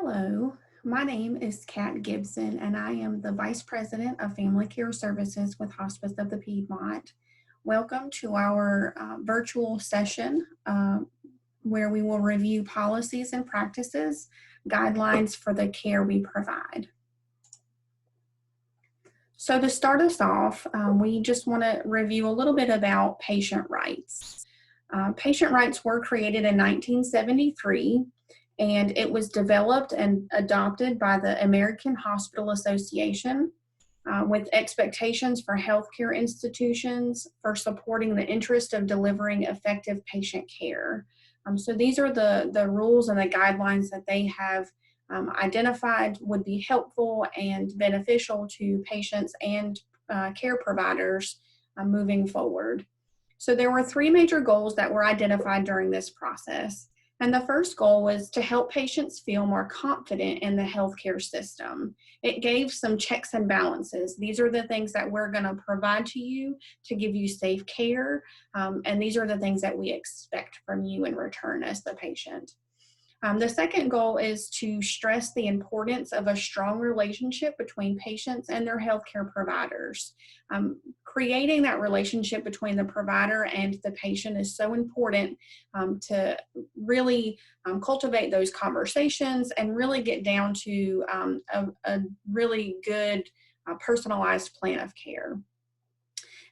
Hello, my name is Kat Gibson, and I am the Vice President of Family Care Services with Hospice of the Piedmont. Welcome to our virtual session where we will review policies and practices, guidelines for the care we provide. So to start us off, we just want to review a little bit about patient rights. Patient rights were created in 1973, and it was developed and adopted by the American Hospital Association with expectations for healthcare institutions for supporting the interest of delivering effective patient care. So these are the rules and the guidelines that they have identified would be helpful and beneficial to patients and care providers moving forward. So there were three major goals that were identified during this process. And the first goal was to help patients feel more confident in the healthcare system. It gave some checks and balances. These are the things that we're going to provide to you to give you safe care. And these are the things that we expect from you in return as the patient. The second goal is to stress the importance of a strong relationship between patients and their healthcare providers. Creating that relationship between the provider and the patient is so important to really cultivate those conversations and really get down to a really good personalized plan of care.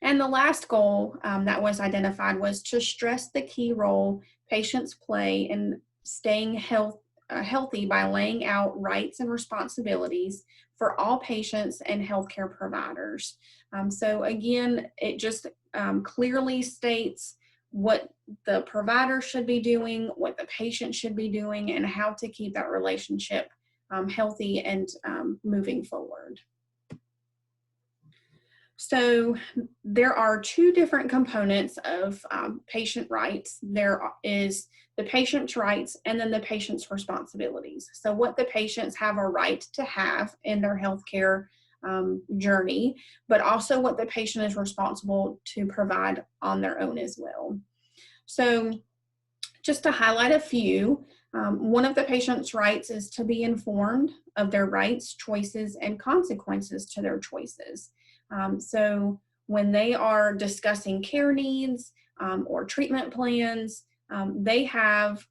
And the last goal that was identified was to stress the key role patients play in staying healthy by laying out rights and responsibilities for all patients and healthcare providers. So again, it just clearly states what the provider should be doing, what the patient should be doing, and how to keep that relationship healthy and moving forward. So there are two different components of patient rights. There is the patient's rights and then the patient's responsibilities. So what the patients have a right to have in their healthcare journey, but also what the patient is responsible to provide on their own as well. So just to highlight a few, one of the patient's rights is to be informed of their rights, choices, and consequences to their choices. So when they are discussing care needs or treatment plans, they have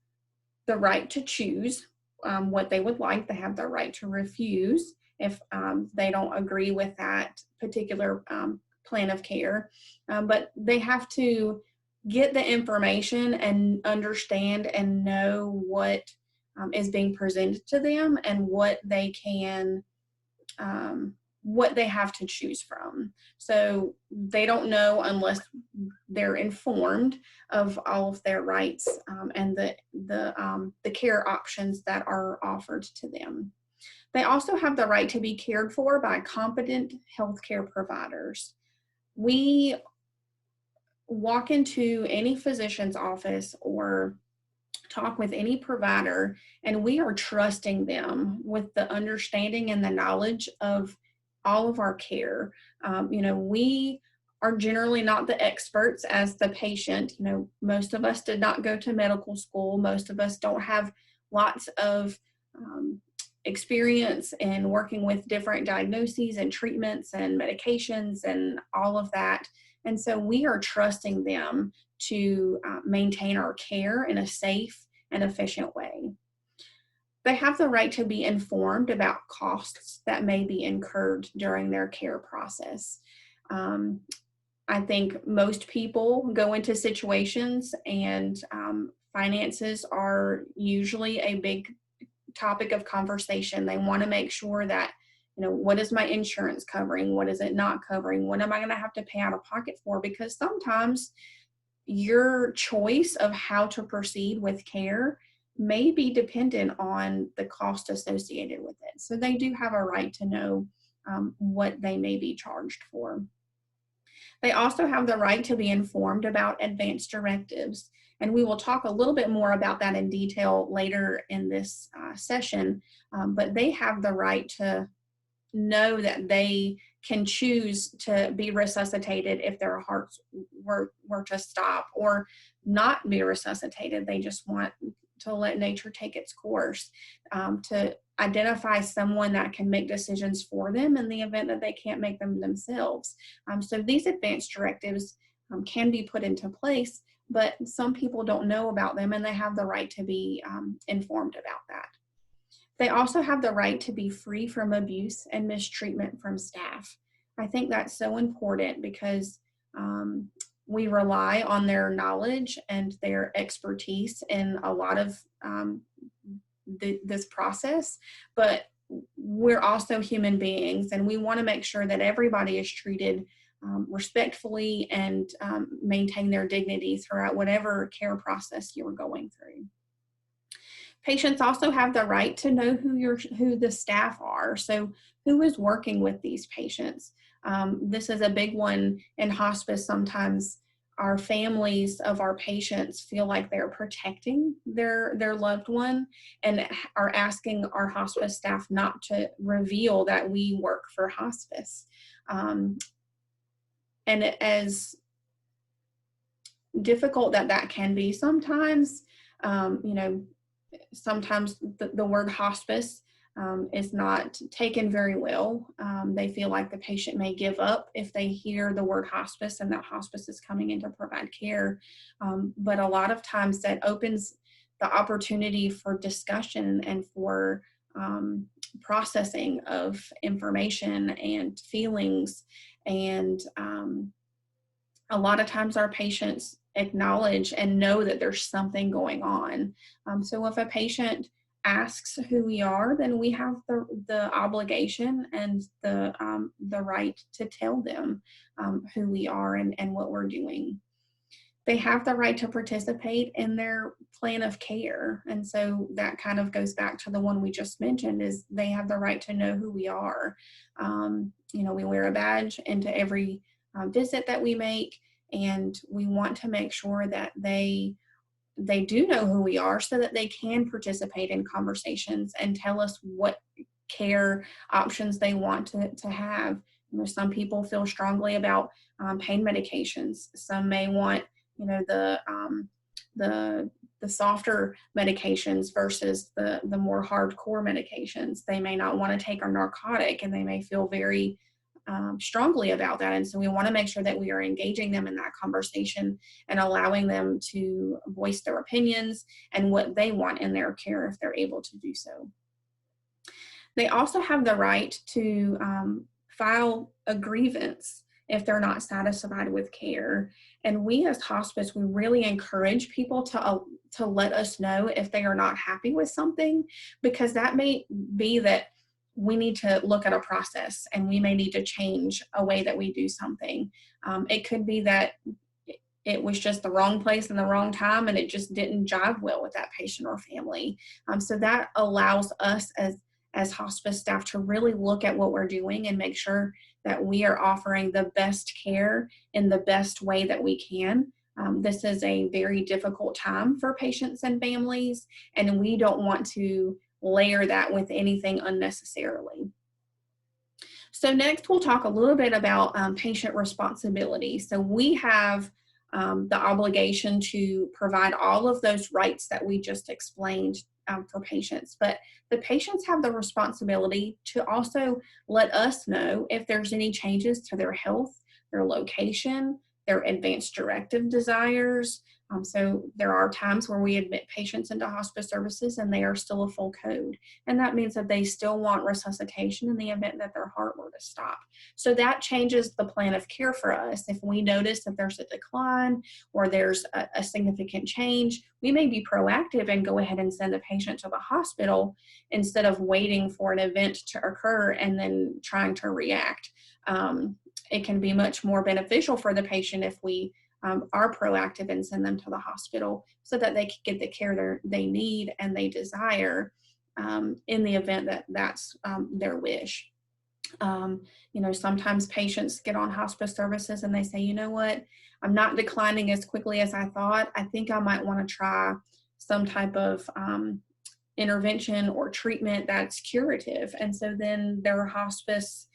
the right to choose what they would like. They have the right to refuse if they don't agree with that particular plan of care. But they have to get the information and understand and know what is being presented to them and what they can what they have to choose from. So they don't know unless they're informed of all of their rights and the care options that are offered to them. They also have the right to be cared for by competent healthcare providers. We walk into any physician's office or talk with any provider, and we are trusting them with the understanding and the knowledge of all of our care. We are generally not the experts as the patient. Most of us did not go to medical school. Most of us don't have lots of experience in working with different diagnoses and treatments and medications and all of that. And so we are trusting them to maintain our care in a safe and efficient way. They have the right to be informed about costs that may be incurred during their care process. I think most people go into situations and finances are usually a big topic of conversation. They want to make sure that, what is my insurance covering? What is it not covering? What am I going to have to pay out of pocket for? Because sometimes your choice of how to proceed with care may be dependent on the cost associated with it. So they do have a right to know what they may be charged for. They also have the right to be informed about advance directives. And we will talk a little bit more about that in detail later in this session, but they have the right to know that they can choose to be resuscitated if their hearts were to stop, or not be resuscitated. They just want to let nature take its course, to identify someone that can make decisions for them in the event that they can't make them themselves. So these advanced directives can be put into place, but some people don't know about them, and they have the right to be informed about that. They also have the right to be free from abuse and mistreatment from staff. I think that's so important because we rely on their knowledge and their expertise in a lot of this process, but we're also human beings, and we want to make sure that everybody is treated respectfully and maintain their dignity throughout whatever care process you're going through. Patients also have the right to know who the staff are. So who is working with these patients? This is a big one in hospice. Sometimes our families of our patients feel like they're protecting their loved one and are asking our hospice staff not to reveal that we work for hospice. And as difficult that can be sometimes, sometimes the word hospice is not taken very well. They feel like the patient may give up if they hear the word hospice and that hospice is coming in to provide care. But a lot of times that opens the opportunity for discussion and for processing of information and feelings. And a lot of times our patients acknowledge and know that there's something going on. So if a patient asks who we are, then we have the obligation and the right to tell them who we are and what we're doing. They have the right to participate in their plan of care. And so that kind of goes back to the one we just mentioned, is they have the right to know who we are. We wear a badge into every visit that we make, and we want to make sure that they do know who we are so that they can participate in conversations and tell us what care options they want to have. Some people feel strongly about pain medications. Some may want the softer medications versus the more hardcore medications. They may not want to take a narcotic, and they may feel very strongly about that. And so we want to make sure that we are engaging them in that conversation and allowing them to voice their opinions and what they want in their care if they're able to do so. They also have the right to file a grievance if they're not satisfied with care. And we as hospice, we really encourage people to let us know if they are not happy with something, because that may be that we need to look at a process and we may need to change a way that we do something. It could be that it was just the wrong place and the wrong time, and it just didn't jive well with that patient or family. So that allows us as hospice staff to really look at what we're doing and make sure that we are offering the best care in the best way that we can. This is a very difficult time for patients and families, and we don't want to layer that with anything unnecessarily. So next we'll talk a little bit about patient responsibility. So we have the obligation to provide all of those rights that we just explained for patients, but the patients have the responsibility to also let us know if there's any changes to their health, their location, their advanced directive desires. So there are times where we admit patients into hospice services and they are still a full code. And that means that they still want resuscitation in the event that their heart were to stop. So that changes the plan of care for us. If we notice that there's a decline or there's a significant change, we may be proactive and go ahead and send the patient to the hospital instead of waiting for an event to occur and then trying to react. It can be much more beneficial for the patient if we are proactive and send them to the hospital so that they can get the care they need and they desire in the event that that's their wish. Sometimes patients get on hospice services and they say, you know what, I'm not declining as quickly as I thought. I think I might want to try some type of intervention or treatment that's curative. And so then their hospice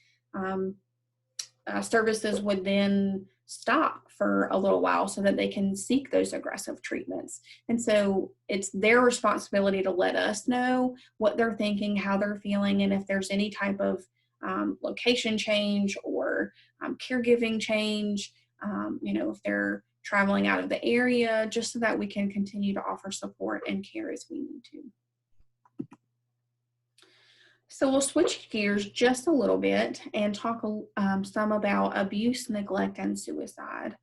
services would then stop for a little while so that they can seek those aggressive treatments. And so it's their responsibility to let us know what they're thinking, how they're feeling, and if there's any type of location change or caregiving change, if they're traveling out of the area, just so that we can continue to offer support and care as we need to. So we'll switch gears just a little bit and talk some about abuse, neglect, and suicide.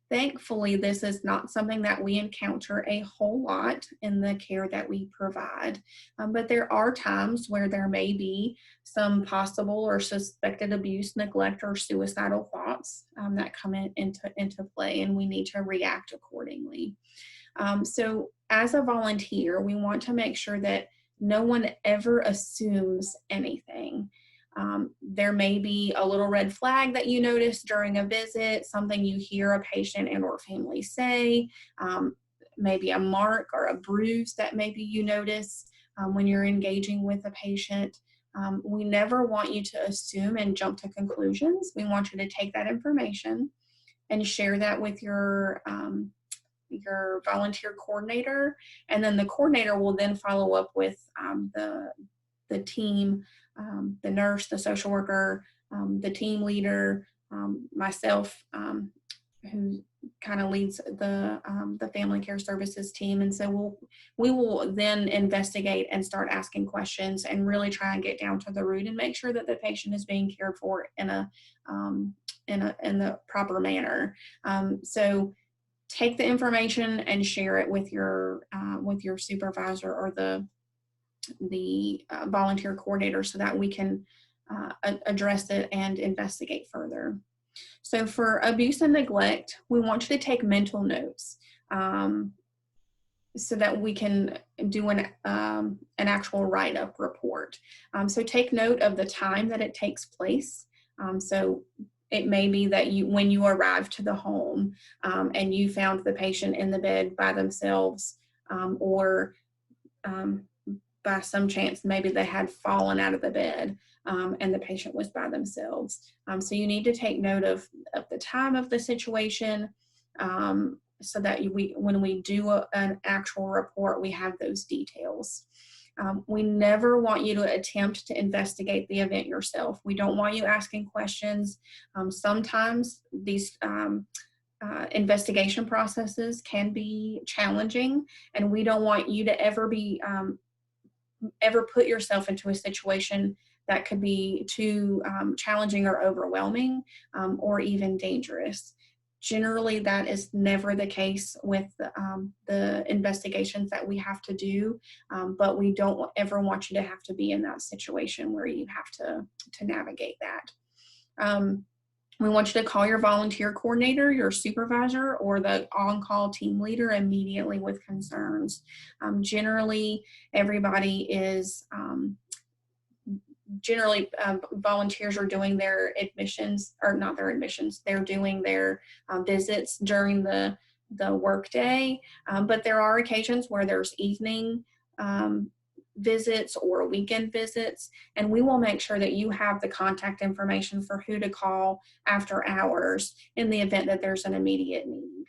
Thankfully, this is not something that we encounter a whole lot in the care that we provide, but there are times where there may be some possible or suspected abuse, neglect, or suicidal thoughts that come into play, and we need to react accordingly. So as a volunteer, we want to make sure that no one ever assumes anything. There may be a little red flag that you notice during a visit, something you hear a patient and or family say, maybe a mark or a bruise that maybe you notice when you're engaging with a patient. We never want you to assume and jump to conclusions. We want you to take that information and share that with your volunteer coordinator, and then the coordinator will then follow up with the team, the nurse, the social worker, the team leader, myself, who kind of leads the family care services team. And so we will then investigate and start asking questions and really try and get down to the root and make sure that the patient is being cared for in the proper manner. So take the information and share it with your supervisor or the volunteer coordinator so that we can address it and investigate further. So for abuse and neglect, we want you to take mental notes so that we can do an actual write-up report. So take note of the time that it takes place. So it may be that when you arrived to the home and you found the patient in the bed by themselves, or by some chance, maybe they had fallen out of the bed and the patient was by themselves. So you need to take note of the time of the situation so that when we do an actual report, we have those details. We never want you to attempt to investigate the event yourself. We don't want you asking questions. Sometimes these investigation processes can be challenging, and we don't want you to ever put yourself into a situation that could be too challenging or overwhelming or even dangerous. Generally, that is never the case with the investigations that we have to do, but we don't ever want you to have to be in that situation where you have to navigate that. We want you to call your volunteer coordinator, your supervisor, or the on-call team leader immediately with concerns. Generally, everybody is volunteers are doing their admissions, or not their admissions, they're doing their visits during the work day, but there are occasions where there's evening visits or weekend visits, and we will make sure that you have the contact information for who to call after hours in the event that there's an immediate need.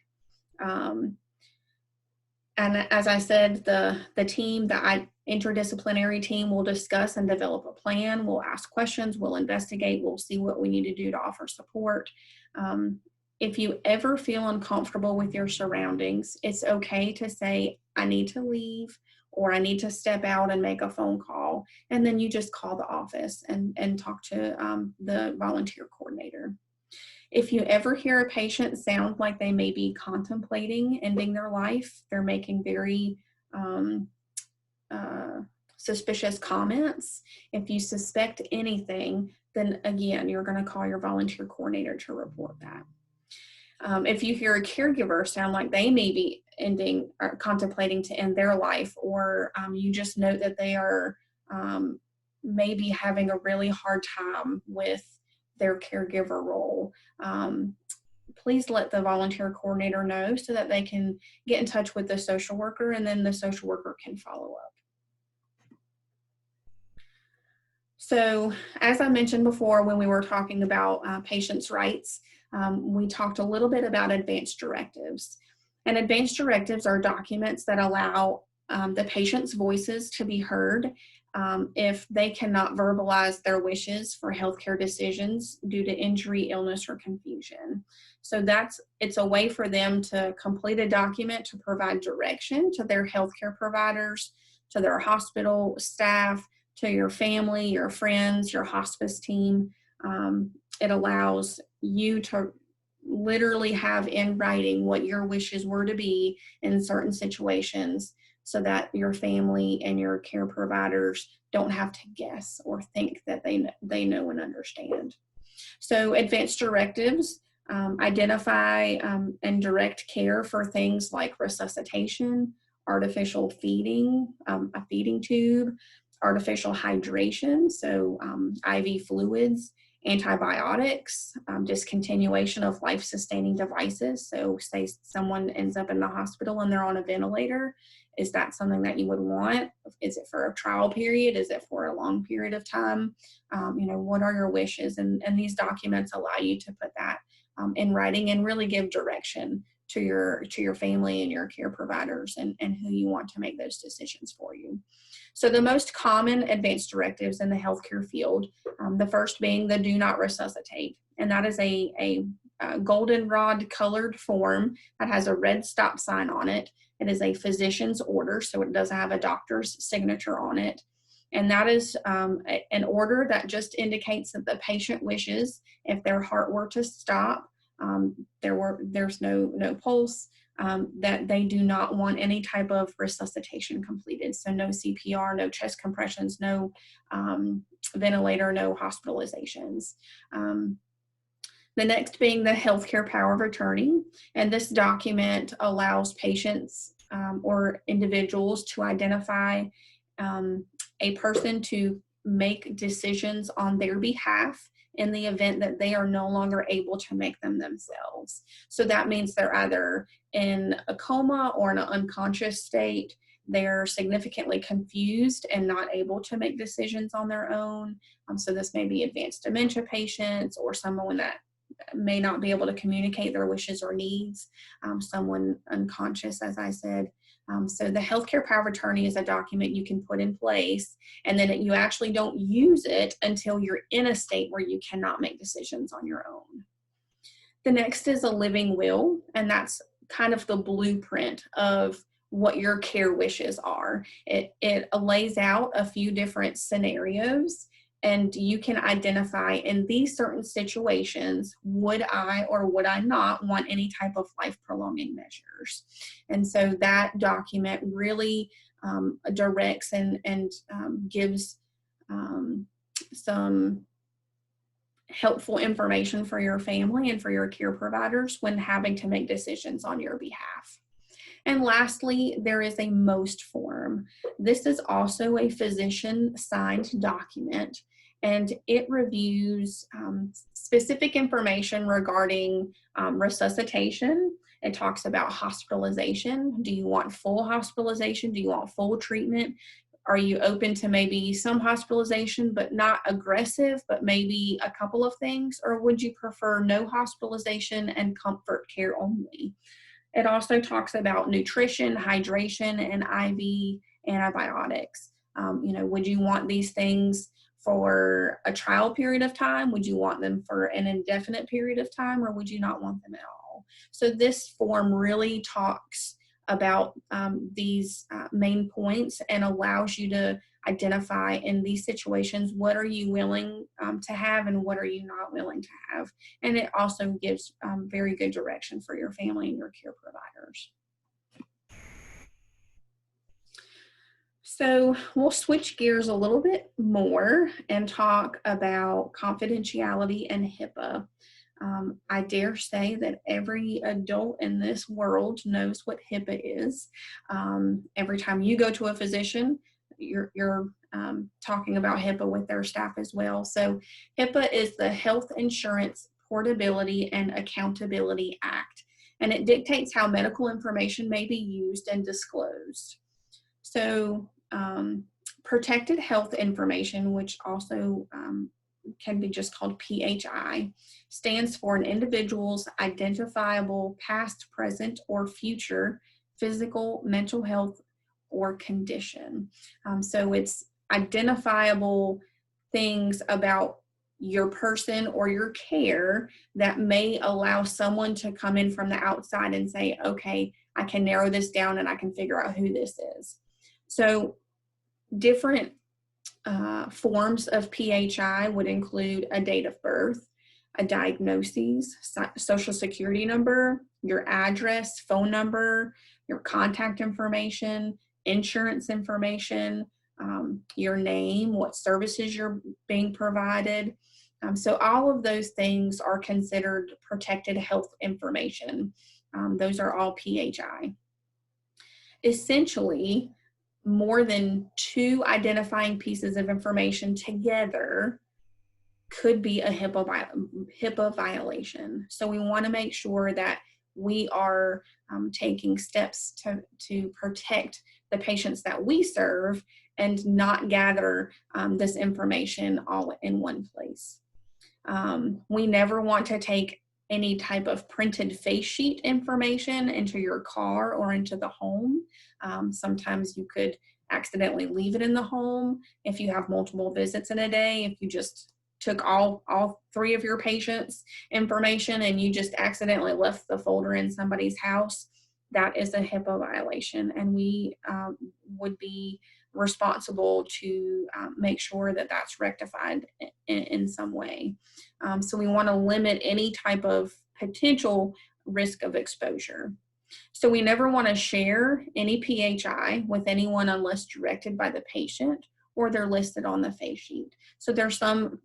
And as I said, the interdisciplinary team will discuss and develop a plan. We'll ask questions, we'll investigate, we'll see what we need to do to offer support. If you ever feel uncomfortable with your surroundings, it's okay to say, I need to leave, or I need to step out and make a phone call. And then you just call the office and talk to the volunteer coordinator. If you ever hear a patient sound like they may be contemplating ending their life, they're making very suspicious comments, if you suspect anything, then again, you're going to call your volunteer coordinator to report that. If you hear a caregiver sound like they may be ending or contemplating to end their life, or you just note that they are maybe having a really hard time with their caregiver role, please let the volunteer coordinator know so that they can get in touch with the social worker, and then the social worker can follow up. So as I mentioned before, when we were talking about patients' rights, we talked a little bit about advance directives. And advance directives are documents that allow the patient's voices to be heard if they cannot verbalize their wishes for healthcare decisions due to injury, illness, or confusion. So it's a way for them to complete a document to provide direction to their healthcare providers, to their hospital staff, to your family, your friends, your hospice team. It allows you to literally have in writing what your wishes were to be in certain situations so that your family and your care providers don't have to guess or think that they know and understand. So advanced directives identify and direct care for things like resuscitation, artificial feeding, a feeding tube, artificial hydration, so IV fluids, antibiotics, discontinuation of life-sustaining devices. So say someone ends up in the hospital and they're on a ventilator. Is that something that you would want? Is it for a trial period? Is it for a long period of time? What are your wishes? And these documents allow you to put that in writing and really give direction to your family and your care providers and who you want to make those decisions for you. So the most common advanced directives in the healthcare field, the first being the do not resuscitate. And that is a goldenrod colored form that has a red stop sign on it. It is a physician's order, so it does have a doctor's signature on it. And that is an order that just indicates that the patient wishes, if their heart were to stop, there's no pulse, that they do not want any type of resuscitation completed. So no CPR, no chest compressions, no ventilator, no hospitalizations. The next being the healthcare power of attorney. And this document allows patients or individuals to identify a person to make decisions on their behalf in the event that they are no longer able to make them themselves. So that means they're either in a coma or in an unconscious state. They're significantly confused and not able to make decisions on their own. So this may be advanced dementia patients or someone that may not be able to communicate their wishes or needs, someone unconscious, as I said. So the healthcare power of attorney is a document you can put in place, and then you actually don't use it until you're in a state where you cannot make decisions on your own. The next is a living will, and that's kind of the blueprint of what your care wishes are. It lays out a few different scenarios, and you can identify in these certain situations, would I or would I not want any type of life prolonging measures? And so that document really directs and gives some helpful information for your family and for your care providers when having to make decisions on your behalf. And lastly, there is a most form. This is also a physician-signed document, and it reviews specific information regarding resuscitation. It talks about hospitalization. Do you want full hospitalization? Do you want full treatment? Are you open to maybe some hospitalization, but not aggressive, but maybe a couple of things? Or would you prefer no hospitalization and comfort care only? It also talks about nutrition, hydration, and IV antibiotics. Would you want these things for a trial period of time? Would you want them for an indefinite period of time, or would you not want them at all? So this form really talks about these main points and allows you to identify in these situations, what are you willing to have and what are you not willing to have. And it also gives very good direction for your family and your care providers. So we'll switch gears a little bit more and talk about confidentiality and HIPAA. I dare say that every adult in this world knows what HIPAA is. Every time you go to a physician, you're talking about HIPAA with their staff as well. So HIPAA is the Health Insurance Portability and Accountability Act, and it dictates how medical information may be used and disclosed. So Protected health information, which also can be just called PHI, stands for an individual's identifiable past, present, or future physical, mental health, or condition. So it's identifiable things about your person or your care that may allow someone to come in from the outside and say, okay, I can narrow this down and I can figure out who this is. So different forms of PHI would include a date of birth, a diagnosis, social security number, your address, phone number, your contact information, insurance information, your name, what services you're being provided. So all of those things are considered protected health information. Those are all PHI. Essentially, more than two identifying pieces of information together could be a HIPAA violation. So we want to make sure that we are taking steps to protect the patients that we serve and not gather this information all in one place. We never want to take any type of printed face sheet information into your car or into the home. Sometimes you could accidentally leave it in the home if you have multiple visits in a day. If you just took all three of your patients' information and you just accidentally left the folder in somebody's house, that is a HIPAA violation, and we would be responsible to make sure that that's rectified in some way. So we want to limit any type of potential risk of exposure. So we never want to share any PHI with anyone unless directed by the patient or they're listed on the face sheet. So there's some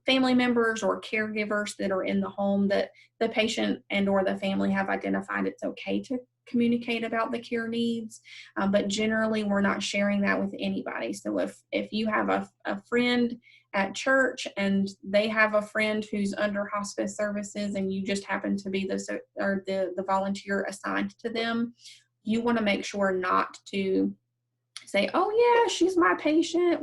family members or caregivers that are in the home that the patient and or the family have identified it's okay to communicate about the care needs, but generally we're not sharing that with anybody. So if you have a friend at church and they have a friend who's under hospice services and you just happen to be the volunteer assigned to them, you want to make sure not to say, oh yeah, she's my patient,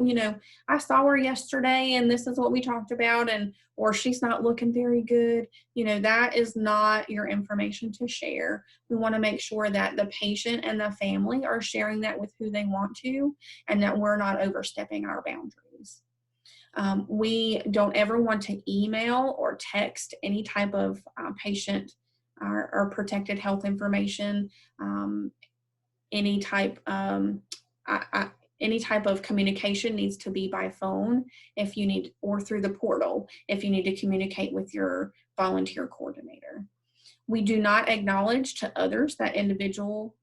I saw her yesterday and this is what we talked about, or she's not looking very good. That is not your information to share. We want to make sure that the patient and the family are sharing that with who they want to, and that we're not overstepping our boundaries. We don't ever want to email or text any type of patient or protected health information, any type of communication needs to be by phone if you need, or through the portal if you need to communicate with your volunteer coordinator. We do not acknowledge to others that an individual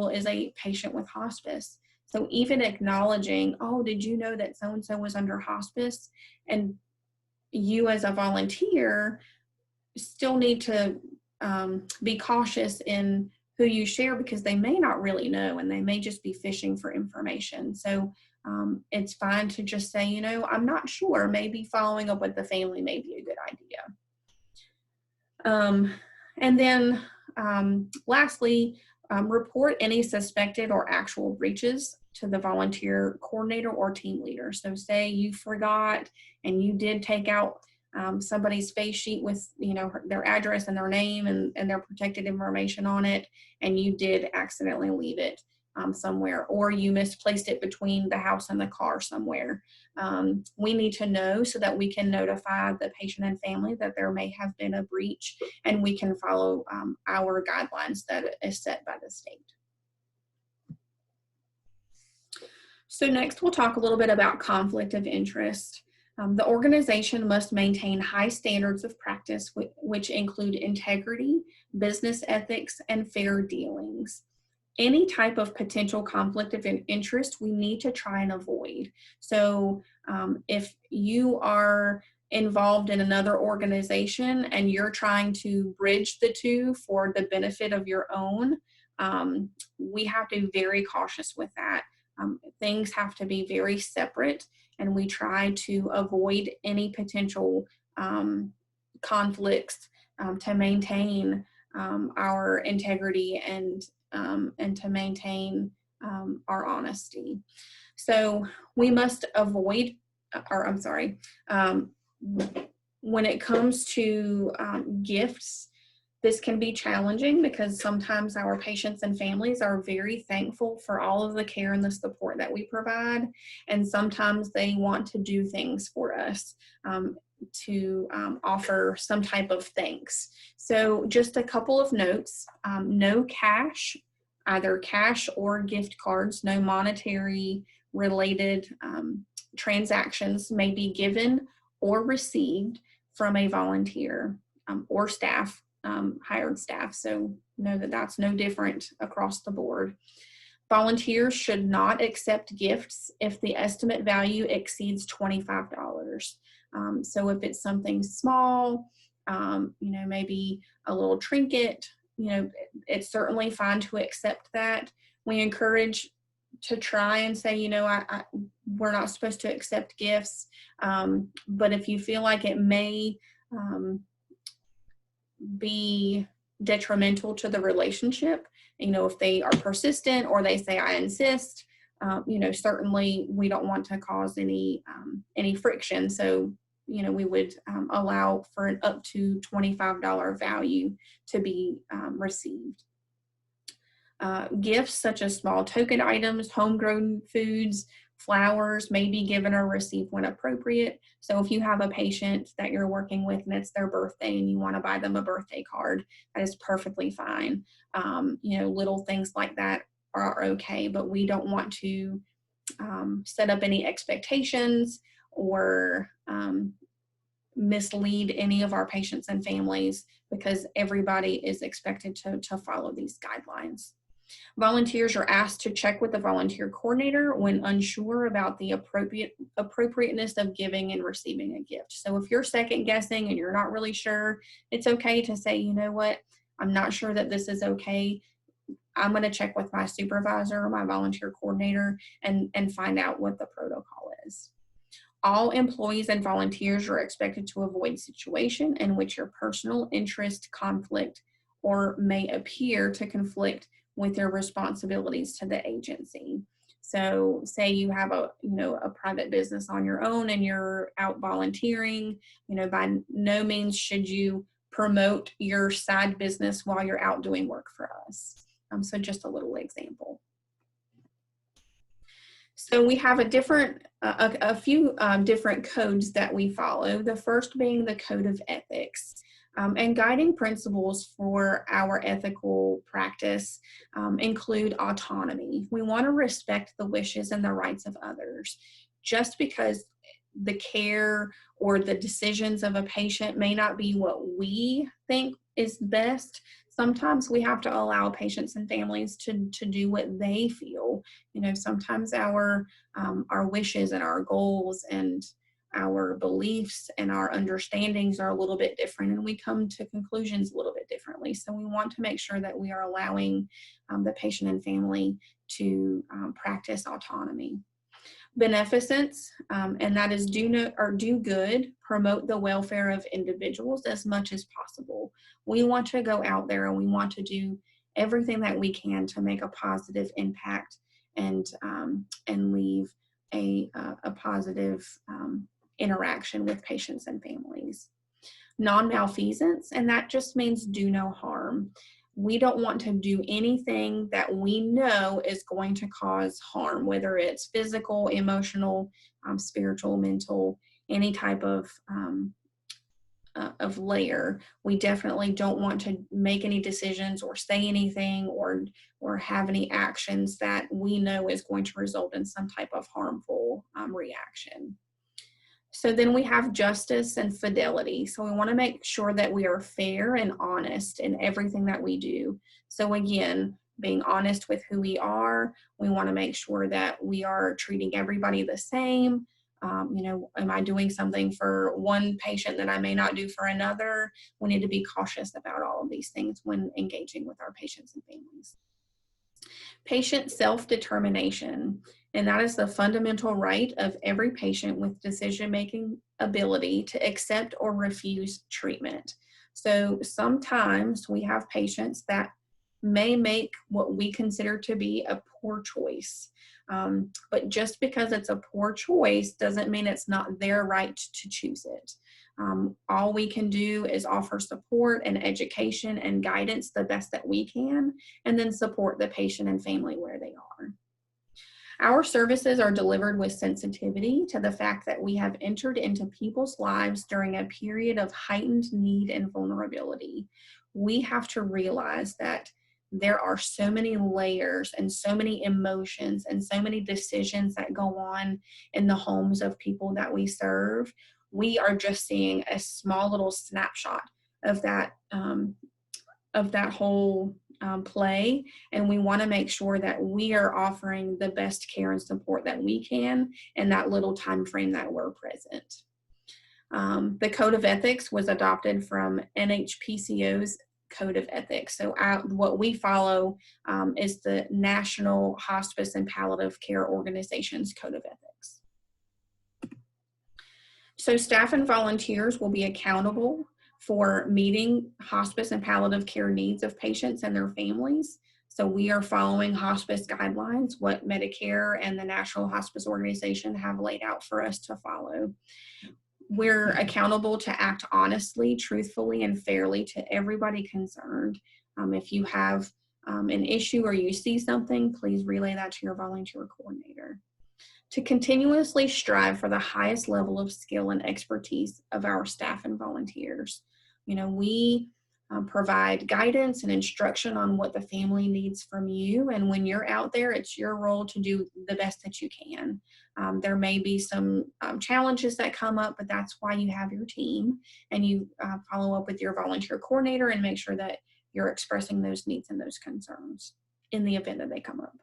is a patient with hospice. So even acknowledging, oh, did you know that so-and-so was under hospice? And you as a volunteer still need to be cautious in who you share, because they may not really know and they may just be fishing for information. So it's fine to just say, I'm not sure, maybe following up with the family may be a good idea. And then lastly, report any suspected or actual breaches to the volunteer coordinator or team leader. So say you forgot and you did take out somebody's face sheet with their address and their name and their protected information on it, and you did accidentally leave it somewhere, or you misplaced it between the house and the car somewhere. We need to know so that we can notify the patient and family that there may have been a breach, and we can follow our guidelines that is set by the state. So next we'll talk a little bit about conflict of interest. The organization must maintain high standards of practice, which include integrity, business ethics, and fair dealings. Any type of potential conflict of interest we need to try and avoid. So if you are involved in another organization and you're trying to bridge the two for the benefit of your own, we have to be very cautious with that. Things have to be very separate, and we try to avoid any potential conflicts to maintain our integrity and to maintain our honesty. So we must avoid, when it comes to gifts, this can be challenging because sometimes our patients and families are very thankful for all of the care and the support that we provide, and sometimes they want to do things for us to offer some type of thanks. So just a couple of notes: no cash, either cash or gift cards, no monetary related transactions may be given or received from a volunteer or staff, hired staff. So know that that's no different across the board. Volunteers should not accept gifts if the estimate value exceeds $25. So if it's something small, maybe a little trinket, it's certainly fine to accept that. We encourage to try and say, we're not supposed to accept gifts, but if you feel like it may be detrimental to the relationship, if they are persistent or they say, I insist, certainly we don't want to cause any friction. So, we would allow for an up to $25 value to be received. Gifts such as small token items, homegrown foods, flowers may be given or received when appropriate. So if you have a patient that you're working with and it's their birthday and you want to buy them a birthday card, that is perfectly fine. Little things like that are okay, but we don't want to set up any expectations or mislead any of our patients and families, because everybody is expected to follow these guidelines. Volunteers are asked to check with the volunteer coordinator when unsure about the appropriateness of giving and receiving a gift. So if you're second guessing and you're not really sure, it's okay to say, you know what, I'm not sure that this is okay. I'm going to check with my supervisor or my volunteer coordinator and find out what the protocol is. All employees and volunteers are expected to avoid situations in which your personal interest conflict or may appear to conflict with their responsibilities to the agency. So say you have a private business on your own and you're out volunteering, by no means should you promote your side business while you're out doing work for us. So just a little example. So we have a few different codes that we follow. The first being the Code of Ethics. And guiding principles for our ethical practice include autonomy. We want to respect the wishes and the rights of others. Just because the care or the decisions of a patient may not be what we think is best, sometimes we have to allow patients and families to do what they feel. Sometimes our wishes and our goals and our beliefs and our understandings are a little bit different, and we come to conclusions a little bit differently. So we want to make sure that we are allowing the patient and family to practice autonomy. Beneficence, and that is do good, promote the welfare of individuals as much as possible. We want to go out there and we want to do everything that we can to make a positive impact and leave a positive interaction with patients and families. Non-malfeasance, and that just means do no harm. We don't want to do anything that we know is going to cause harm, whether it's physical, emotional, spiritual, mental, any type of layer. We definitely don't want to make any decisions or say anything or have any actions that we know is going to result in some type of harmful reaction. So then we have justice and fidelity. So we want to make sure that we are fair and honest in everything that we do. So again, being honest with who we are, we want to make sure that we are treating everybody the same. Am I doing something for one patient that I may not do for another? We need to be cautious about all of these things when engaging with our patients and families. Patient self-determination, and that is the fundamental right of every patient with decision-making ability to accept or refuse treatment. So sometimes we have patients that may make what we consider to be a poor choice. But just because it's a poor choice doesn't mean it's not their right to choose it. All we can do is offer support and education and guidance the best that we can, and then support the patient and family where they are. Our services are delivered with sensitivity to the fact that we have entered into people's lives during a period of heightened need and vulnerability. We have to realize that there are so many layers and so many emotions and so many decisions that go on in the homes of people that we serve. We are just seeing a small little snapshot of that whole play, and we want to make sure that we are offering the best care and support that we can in that little time frame that we're present. The Code of Ethics was adopted from NHPCO's Code of Ethics. So what we follow is the National Hospice and Palliative Care Organization's Code of Ethics. So staff and volunteers will be accountable for meeting hospice and palliative care needs of patients and their families. So we are following hospice guidelines, what Medicare and the National Hospice Organization have laid out for us to follow. We're accountable to act honestly, truthfully, and fairly to everybody concerned. If you have an issue or you see something, please relay that to your volunteer coordinator. To continuously strive for the highest level of skill and expertise of our staff and volunteers. We provide guidance and instruction on what the family needs from you, and when you're out there, it's your role to do the best that you can. There may be some challenges that come up, but that's why you have your team, and you follow up with your volunteer coordinator and make sure that you're expressing those needs and those concerns in the event that they come up.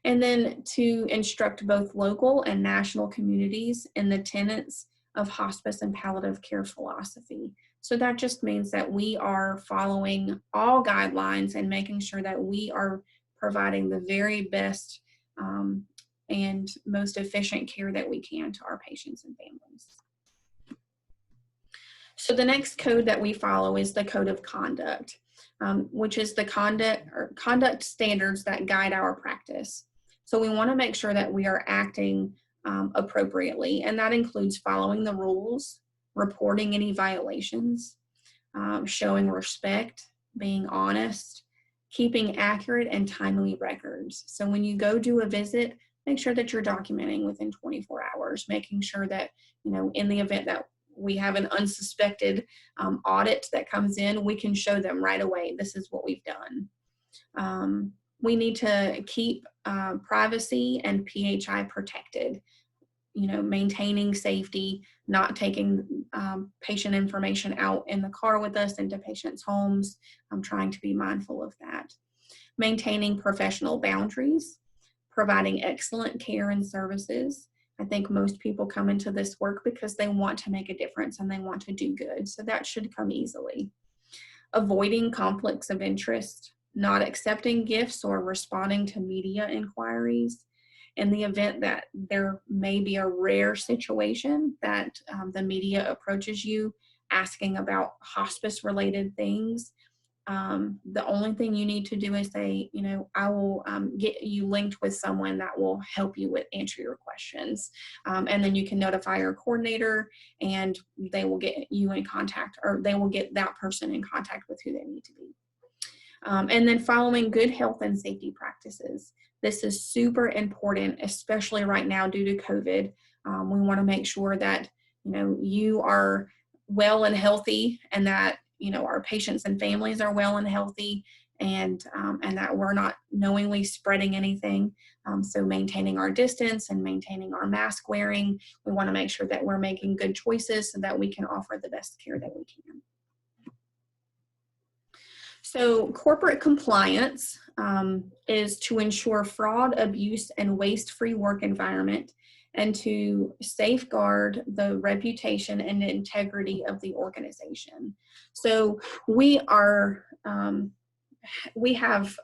And then to instruct both local and national communities in the tenets of hospice and palliative care philosophy. So that just means that we are following all guidelines and making sure that we are providing the very best and most efficient care that we can to our patients and families. So the next code that we follow is the Code of Conduct, which is the conduct standards that guide our practice. So we want to make sure that we are acting appropriately, and that includes following the rules, reporting any violations, showing respect, being honest, keeping accurate and timely records. So when you go do a visit, make sure that you're documenting within 24 hours, making sure that, in the event that we have an unsuspected audit that comes in, we can show them right away, this is what we've done. We need to keep privacy and PHI protected, maintaining safety, not taking patient information out in the car with us into patients' homes. I'm trying to be mindful of that. Maintaining professional boundaries, providing excellent care and services. I think most people come into this work because they want to make a difference and they want to do good, so that should come easily. Avoiding conflicts of interest, not accepting gifts or responding to media inquiries. In the event that there may be a rare situation that the media approaches you asking about hospice-related things, the only thing you need to do is say, I will get you linked with someone that will help you answer your questions. And then you can notify your coordinator and they will get you in contact, or they will get that person in contact with who they need to be. And then following good health and safety practices. This is super important, especially right now due to COVID. We want to make sure that, you are well and healthy, and that, our patients and families are well and healthy, and that we're not knowingly spreading anything. So maintaining our distance and maintaining our mask wearing. We want to make sure that we're making good choices so that we can offer the best care that we can. So corporate compliance is to ensure fraud, abuse, and waste-free work environment, and to safeguard the reputation and integrity of the organization. So we have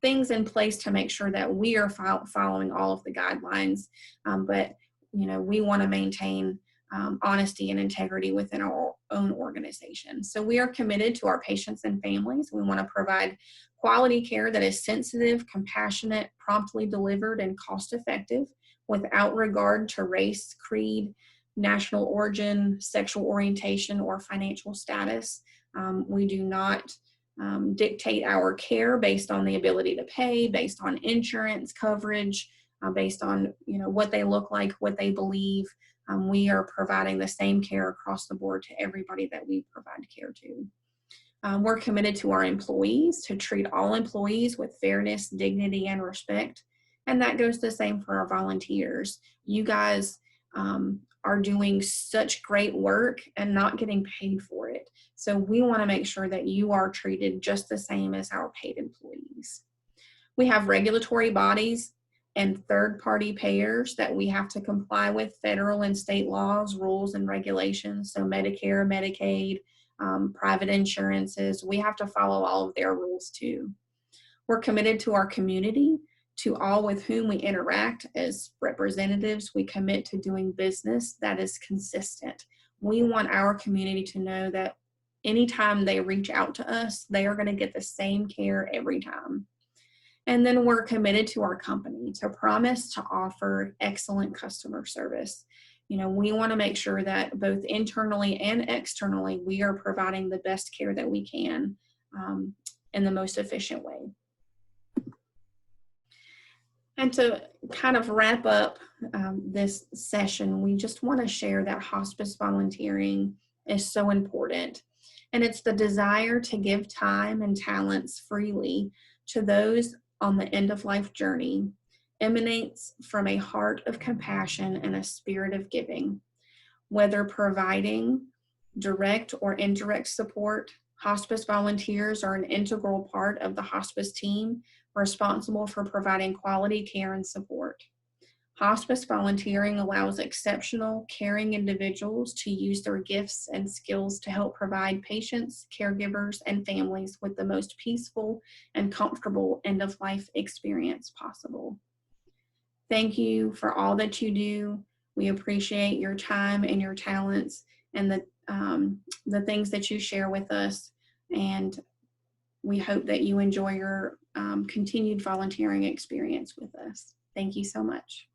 things in place to make sure that we are following all of the guidelines, but we want to maintain honesty and integrity within our own organization. So we are committed to our patients and families. We want to provide quality care that is sensitive, compassionate, promptly delivered, and cost-effective without regard to race, creed, national origin, sexual orientation, or financial status. We do not dictate our care based on the ability to pay, based on insurance coverage, based on what they look like, what they believe. We are providing the same care across the board to everybody that we provide care to. We're committed to our employees, to treat all employees with fairness, dignity, and respect. And that goes the same for our volunteers. You guys are doing such great work and not getting paid for it. So we want to make sure that you are treated just the same as our paid employees. We have regulatory bodies and third-party payers that we have to comply with, federal and state laws, rules, and regulations. So Medicare, Medicaid, private insurances, we have to follow all of their rules too. We're committed to our community, to all with whom we interact as representatives. We commit to doing business that is consistent. We want our community to know that anytime they reach out to us, they are going to get the same care every time. And then we're committed to our company, to promise to offer excellent customer service. We want to make sure that both internally and externally, we are providing the best care that we can in the most efficient way. And to kind of wrap up this session, we just want to share that hospice volunteering is so important. And it's the desire to give time and talents freely to those on the end-of-life journey emanates from a heart of compassion and a spirit of giving. Whether providing direct or indirect support, hospice volunteers are an integral part of the hospice team responsible for providing quality care and support. Hospice volunteering allows exceptional, caring individuals to use their gifts and skills to help provide patients, caregivers, and families with the most peaceful and comfortable end-of-life experience possible. Thank you for all that you do. We appreciate your time and your talents and the things that you share with us. And we hope that you enjoy your continued volunteering experience with us. Thank you so much.